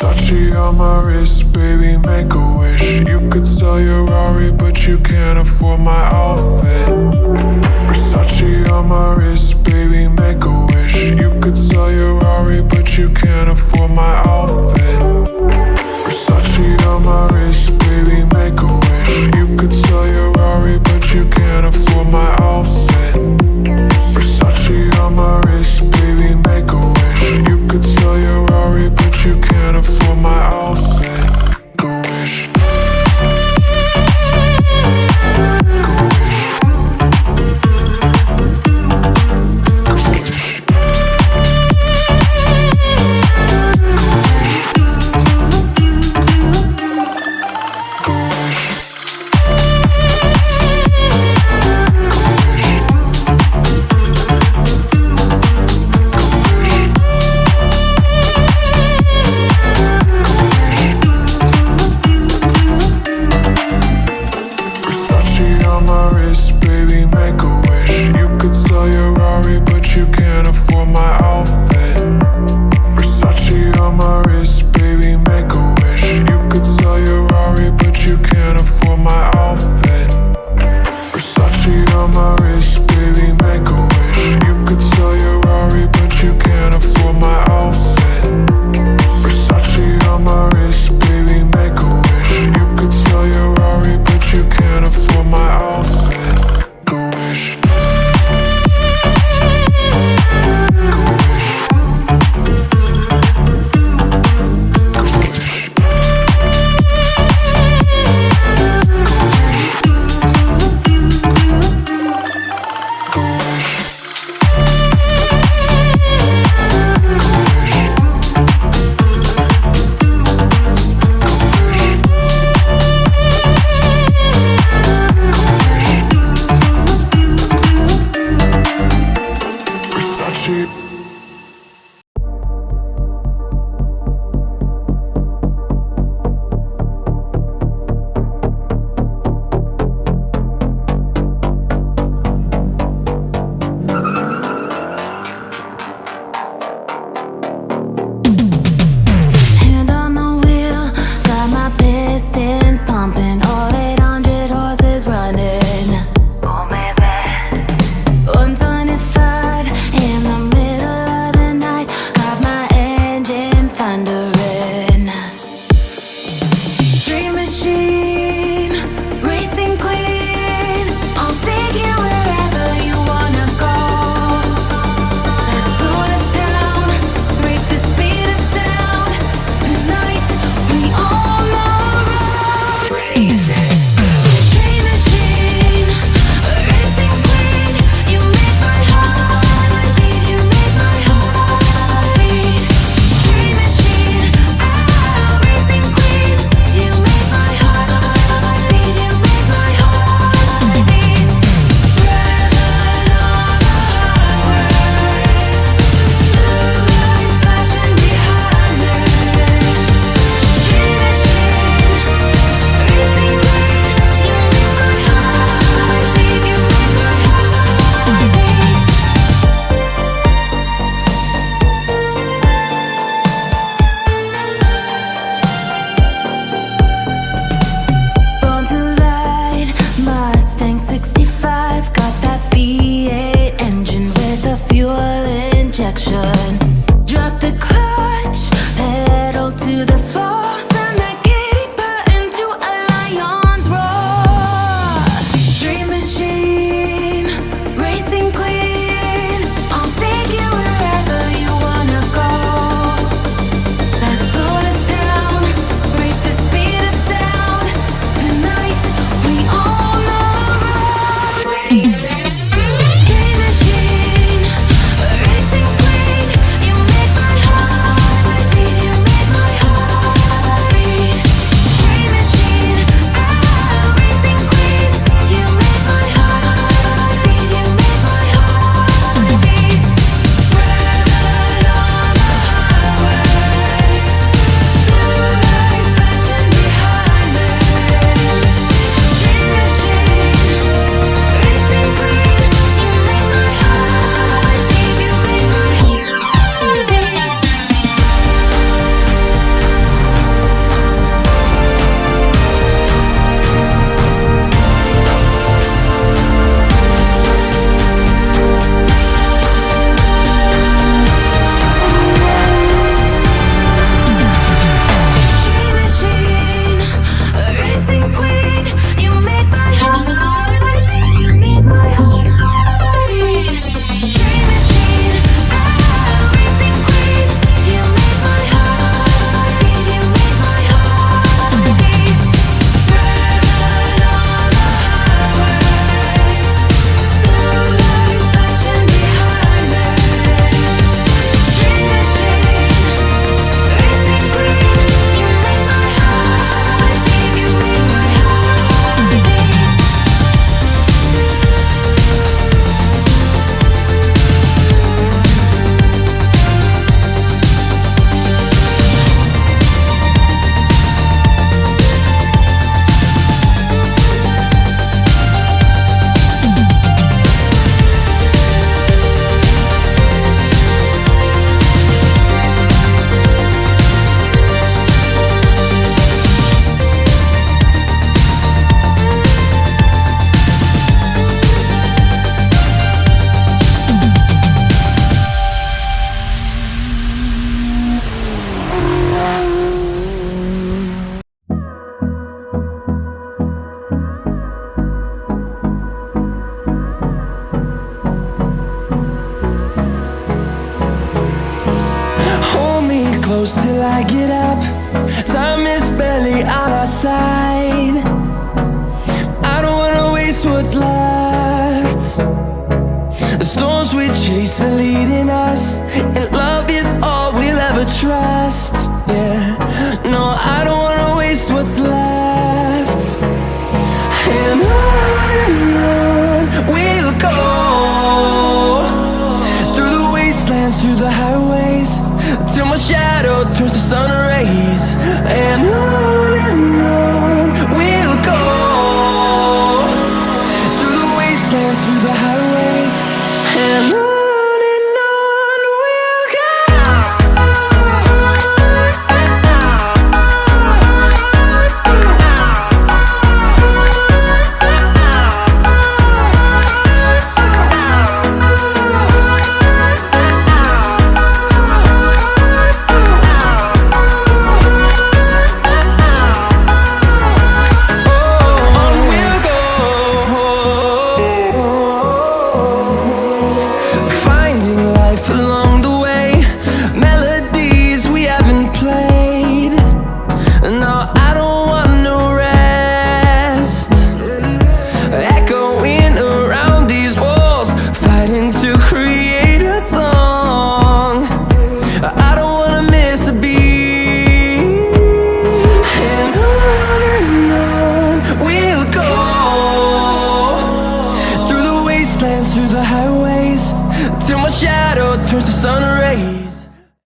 Versace on my wrist, baby, make a wish. You could sell your Rari, but you can't afford my outfit. Versace on my wrist, baby, make a wish. You could sell your Rari, but you can't afford my outfit. Versace on my wrist, baby, make a wish. You could sell your Rari, but you can't afford my outfit. Versace on my wrist, baby, make a wish. You could sell your Rari, but you can't afford my outfit. Make a wish. Make a wish. Make a wish. Make a wish. Time is barely on our side. I don't wanna waste what's left. The storms we chase are leading us, and love is all we'll ever trust. Yeah, no, I don't wanna waste what's left. And on we'll go, through the wastelands, through the highways, till my shadow turns to sun rays. And on